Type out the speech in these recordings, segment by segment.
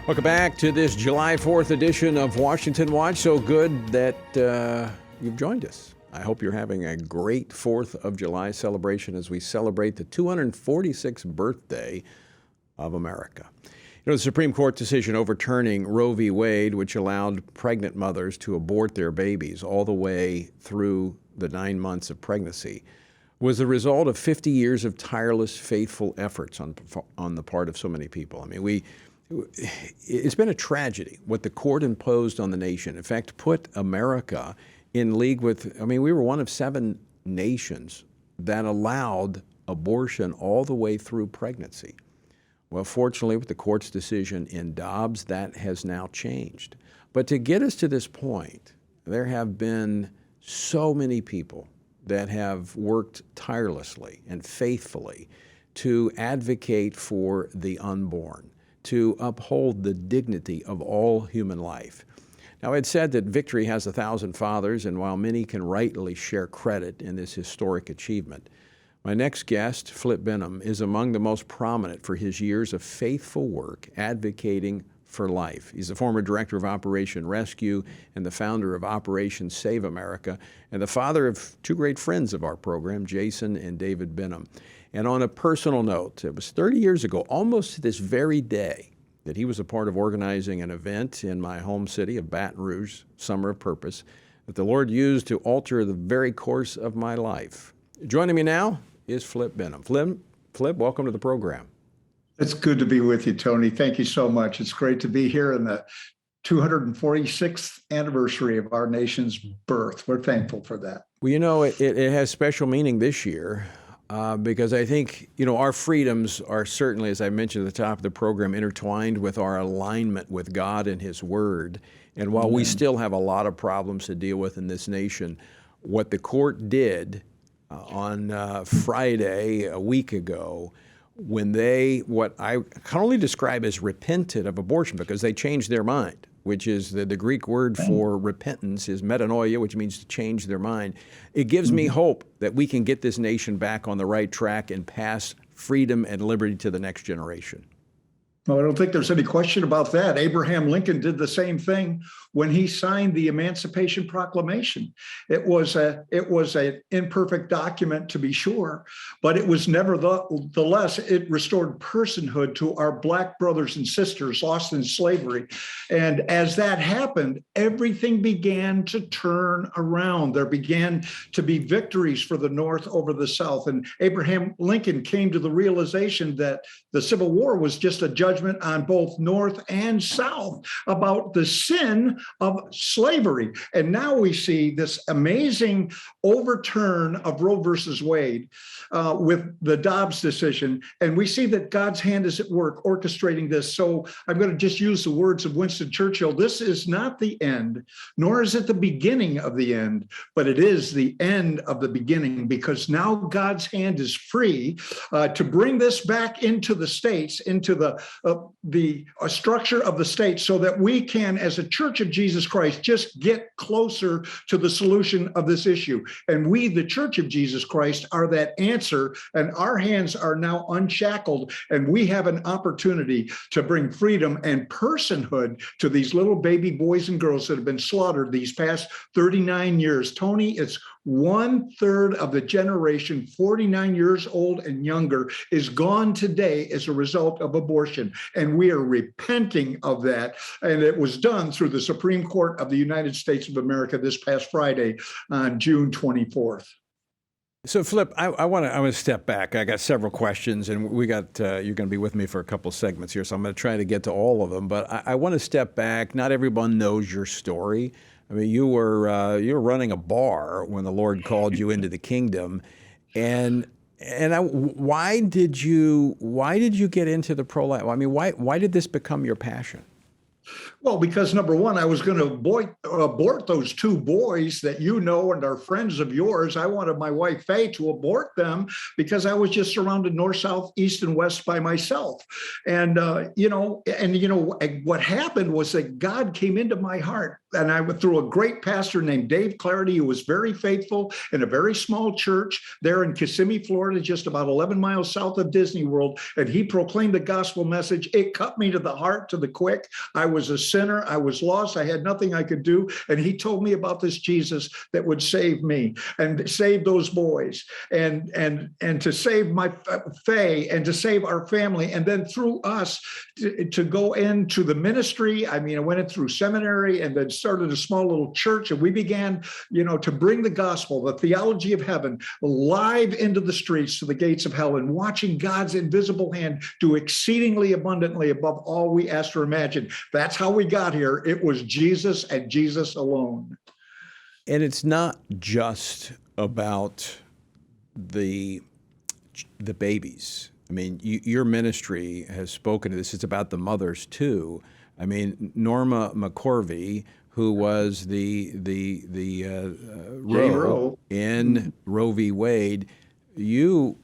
Welcome back to this July 4th edition of Washington Watch. So good that you've joined us. I hope you're having a great 4th of July celebration as we celebrate the 246th birthday of America. You know, the Supreme Court decision overturning Roe v. Wade, which allowed pregnant mothers to abort their babies all the way through the 9 months of pregnancy, was the result of 50 years of tireless, faithful efforts on the part of so many people. I mean, it's been a tragedy what the court imposed on the nation. In fact, put America in league with, we were one of 7 nations that allowed abortion all the way through pregnancy. Well, fortunately, with the court's decision in Dobbs, that has now changed. But to get us to this point, there have been so many people that have worked tirelessly and faithfully to advocate for the unborn, to uphold the dignity of all human life. Now, it's said that victory has 1,000 fathers, and while many can rightly share credit in this historic achievement, my next guest, Flip Benham, is among the most prominent for his years of faithful work advocating for life. He's the former director of Operation Rescue and the founder of Operation Save America, and the father of 2 great friends of our program, Jason and David Benham. And on a personal note, it was 30 years ago, almost to this very day, that he was a part of organizing an event in my home city of Baton Rouge, Summer of Purpose, that the Lord used to alter the very course of my life. Joining me now is Flip Benham. Flip, welcome to the program. It's good to be with you, Tony. Thank you so much. It's great to be here in the 246th anniversary of our nation's birth. We're thankful for that. Well, you know, it has special meaning this year. Because I think, our freedoms are certainly, as I mentioned at the top of the program, intertwined with our alignment with God and His Word. And while we still have a lot of problems to deal with in this nation, what the court did on Friday, a week ago, when what I can only describe as repented of abortion, because they changed their mind, which is the Greek word for repentance is metanoia, which means to change their mind. It gives me hope that we can get this nation back on the right track and pass freedom and liberty to the next generation. Well, I don't think there's any question about that. Abraham Lincoln did the same thing when he signed the Emancipation Proclamation. It was an imperfect document, to be sure, but it was nevertheless, it restored personhood to our Black brothers and sisters lost in slavery. And as that happened, everything began to turn around. There began to be victories for the North over the South. And Abraham Lincoln came to the realization that the Civil War was just a judgment on both North and South about the sin of slavery. And now we see this amazing overturn of Roe versus Wade with the Dobbs decision. And we see that God's hand is at work orchestrating this. So I'm going to just use the words of Winston Churchill. This is not the end, nor is it the beginning of the end, but it is the end of the beginning, because now God's hand is free to bring this back into the states, into the structure of the state, so that we can, as a Church of Jesus Christ, just get closer to the solution of this issue. And we, the Church of Jesus Christ, are that answer, and our hands are now unshackled, and we have an opportunity to bring freedom and personhood to these little baby boys and girls that have been slaughtered these past 39 years. Tony, it's 1/3 of the generation, 49 years old and younger, is gone today as a result of abortion. And we are repenting of that. And it was done through the Supreme Court of the United States of America this past Friday on June 24th. So, Flip, I want to step back. I got several questions, and you're going to be with me for a couple segments here, so I'm going to try to get to all of them. But I want to step back. Not everyone knows your story. I mean, you were running a bar when the Lord called you into the kingdom, why did you get into the pro-life? I mean, why did this become your passion? Well, because number one, I was going to abort those two boys that you know and are friends of yours. I wanted my wife Faye to abort them because I was just surrounded north, south, east, and west by myself. And what happened was that God came into my heart, and I went through a great pastor named Dave Clarity, who was very faithful in a very small church there in Kissimmee, Florida, just about 11 miles south of Disney World. And he proclaimed the gospel message. It cut me to the heart, to the quick. I was a sinner. I was lost. I had nothing I could do. And he told me about this Jesus that would save me and save those boys and to save my Faye and to save our family. And then through us to go into the ministry. I mean, I went in through seminary and then started a small little church. And we began, to bring the gospel, the theology of heaven, live into the streets, to the gates of hell, and watching God's invisible hand do exceedingly abundantly above all we asked or imagined. That's how we got here. It was Jesus and Jesus alone. And it's not just about the babies. I mean, your ministry has spoken to this. It's about the mothers too. I mean, Norma McCorvey, who was the Roe in Roe v. Wade, you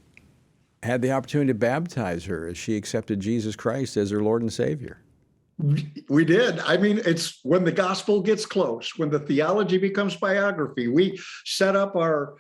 had the opportunity to baptize her as she accepted Jesus Christ as her Lord and Savior. We did. I mean, it's when the gospel gets close, when the theology becomes biography. We set up our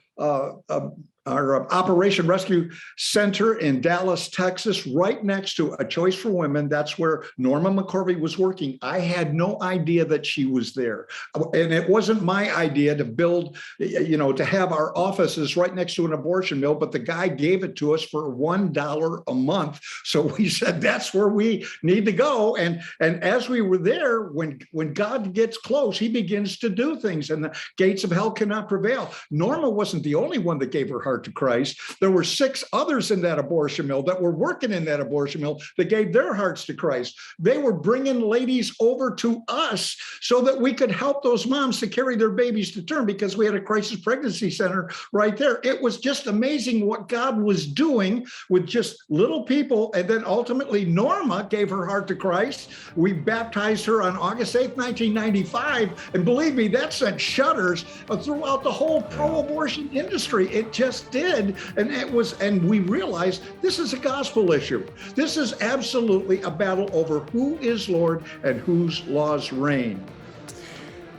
Operation Rescue Center in Dallas, Texas, right next to A Choice for Women. That's where Norma McCorvey was working. I had no idea that she was there. And it wasn't my idea to build, to have our offices right next to an abortion mill, but the guy gave it to us for $1 a month. So we said, that's where we need to go. And as we were there, when God gets close, he begins to do things, and the gates of hell cannot prevail. Norma wasn't the only one that gave her heart to Christ. There were 6 others in that abortion mill that were working in that abortion mill that gave their hearts to Christ. They were bringing ladies over to us so that we could help those moms to carry their babies to term, because we had a crisis pregnancy center right there. It was just amazing what God was doing with just little people. And then ultimately Norma gave her heart to Christ. We baptized her on August 8th, 1995. And believe me, that sent shudders throughout the whole pro-abortion industry. It just did. And we realized this is a gospel issue. This is absolutely a battle over who is Lord and whose laws reign.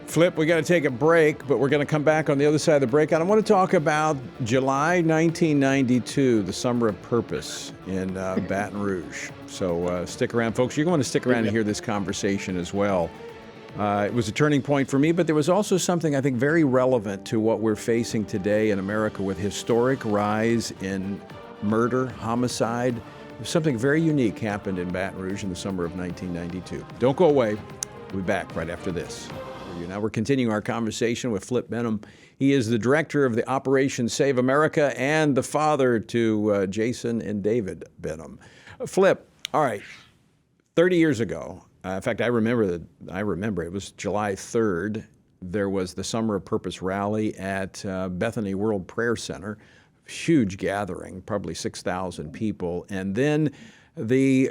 Flip, we got to take a break, but we're going to come back on the other side of the break. And I want to talk about July 1992, the Summer of Purpose in Baton Rouge. So stick around, folks. You're going to stick around and hear this conversation as well. It was a turning point for me, but there was also something I think very relevant to what we're facing today in America with historic rise in murder, homicide. Something very unique happened in Baton Rouge in the summer of 1992. Don't go away. We'll be back right after this. Now we're continuing our conversation with Flip Benham. He is the director of the Operation Save America and the father to Jason and David Benham. Flip, all right, 30 years ago, in fact, I remember it was July 3rd. There was the Summer of Purpose rally at Bethany World Prayer Center. Huge gathering, probably 6,000 people. And then the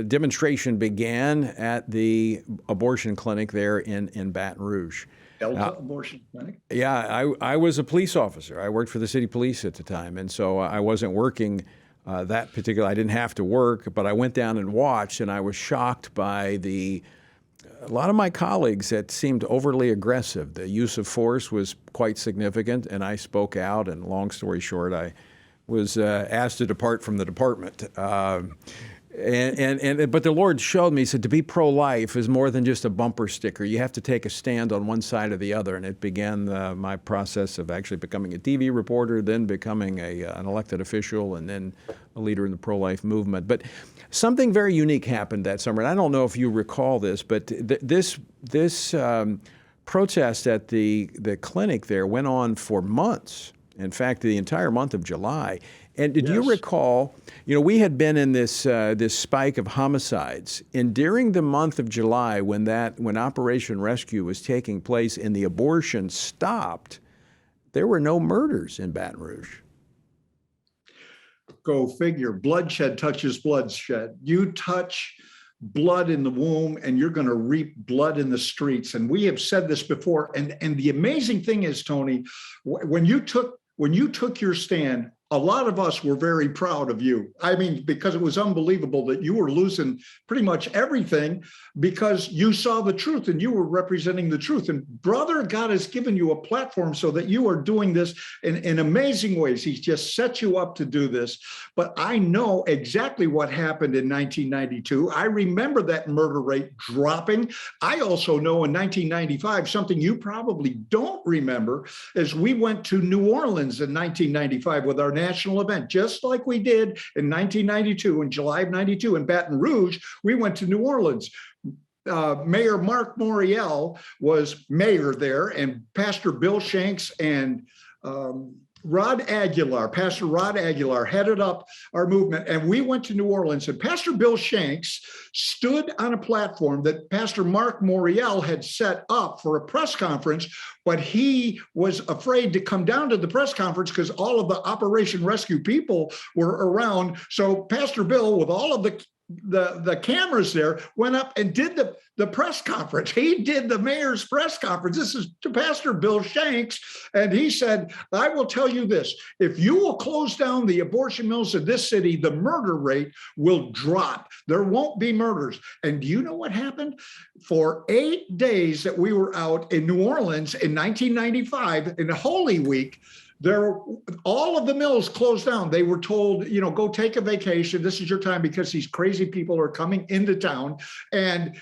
demonstration began at the abortion clinic there in Baton Rouge. Abortion clinic? Yeah, I was a police officer. I worked for the city police at the time, and so I wasn't working that particular. I didn't have to work, but I went down and watched, and I was shocked by a lot of my colleagues that seemed overly aggressive. The use of force was quite significant, and I spoke out, and long story short, I was asked to depart from the department. But the Lord showed me, he said, to be pro-life is more than just a bumper sticker. You have to take a stand on one side or the other. And it began my process of actually becoming a TV reporter, then becoming an elected official, and then a leader in the pro-life movement. But something very unique happened that summer. And I don't know if you recall this, but this protest at the clinic there went on for months. In fact, the entire month of July. And did you recall, we had been in this spike of homicides, and during the month of July, when Operation Rescue was taking place and the abortion stopped, there were no murders in Baton Rouge. Go figure. Bloodshed touches bloodshed. You touch blood in the womb and you're going to reap blood in the streets. And we have said this before. And the amazing thing is, Tony, when you took your stand, a lot of us were very proud of you. I mean, because it was unbelievable that you were losing pretty much everything because you saw the truth and you were representing the truth. And brother, God has given you a platform so that you are doing this in amazing ways. He's just set you up to do this. But I know exactly what happened in 1992. I remember that murder rate dropping. I also know in 1995, something you probably don't remember, is we went to New Orleans in 1995 with our national event, just like we did in 1992, in July of 92 in Baton Rouge. We went to New Orleans. Mayor Mark Morial was mayor there, and Pastor Bill Shanks and Pastor Rod Aguilar headed up our movement, and we went to New Orleans, and Pastor Bill Shanks stood on a platform that Pastor Mark Morial had set up for a press conference, but he was afraid to come down to the press conference because all of the Operation Rescue people were around. So Pastor Bill, with all of the cameras there, went up and did the press conference. He did the mayor's press conference. This is to Pastor Bill Shanks. And he said, I will tell you this, if you will close down the abortion mills in this city, the murder rate will drop. There won't be murders. And do you know what happened? For 8 days that we were out in New Orleans in 1995, in Holy Week, all of the mills closed down. They were told, go take a vacation. This is your time because these crazy people are coming into town. And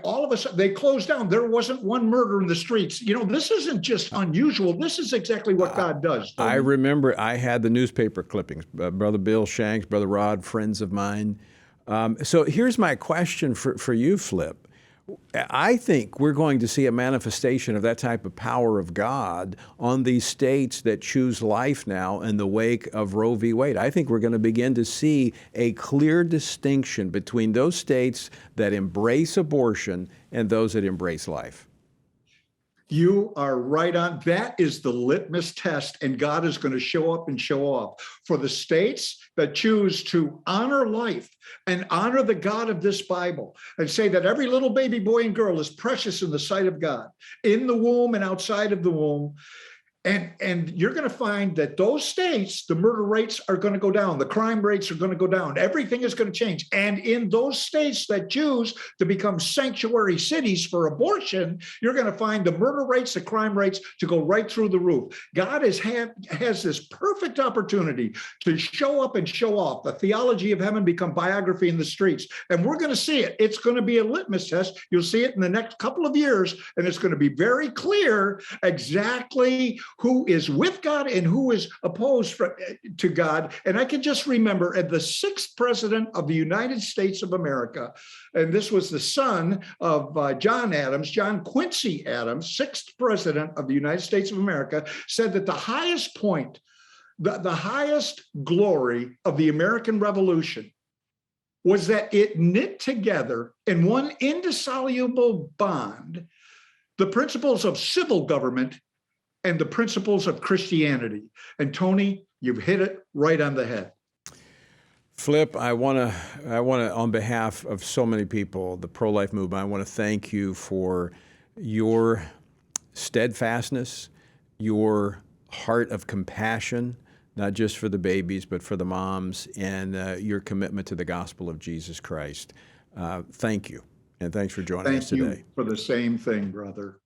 all of a sudden they closed down. There wasn't one murder in the streets. This isn't just unusual. This is exactly what God does. I remember I had the newspaper clippings. Brother Bill Shanks, Brother Rod, friends of mine. So here's my question for you, Flip. I think we're going to see a manifestation of that type of power of God on these states that choose life now in the wake of Roe v. Wade. I think we're going to begin to see a clear distinction between those states that embrace abortion and those that embrace life. You are right on. That is the litmus test, and God is going to show up and show off. For the states that choose to honor life and honor the God of this Bible and say that every little baby boy and girl is precious in the sight of God, in the womb and outside of the womb. And you're going to find that those states, the murder rates are going to go down. The crime rates are going to go down. Everything is going to change. And in those states that choose to become sanctuary cities for abortion, you're going to find the murder rates, the crime rates to go right through the roof. God has this perfect opportunity to show up and show off. The theology of heaven become biography in the streets. And we're going to see it. It's going to be a litmus test. You'll see it in the next couple of years. And it's going to be very clear exactly who is with God and who is opposed to God. And I can just remember at the 6th president of the United States of America, and this was the son of John Quincy Adams, 6th president of the United States of America, said that the highest point, the highest glory of the American Revolution was that it knit together in one indissoluble bond the principles of civil government and the principles of Christianity. And Tony, you've hit it right on the head. Flip, I want to, on behalf of so many people, the pro-life movement, I want to thank you for your steadfastness, your heart of compassion, not just for the babies, but for the moms, and your commitment to the gospel of Jesus Christ. Thank you, and thanks for joining us today. Thank you for the same thing, brother.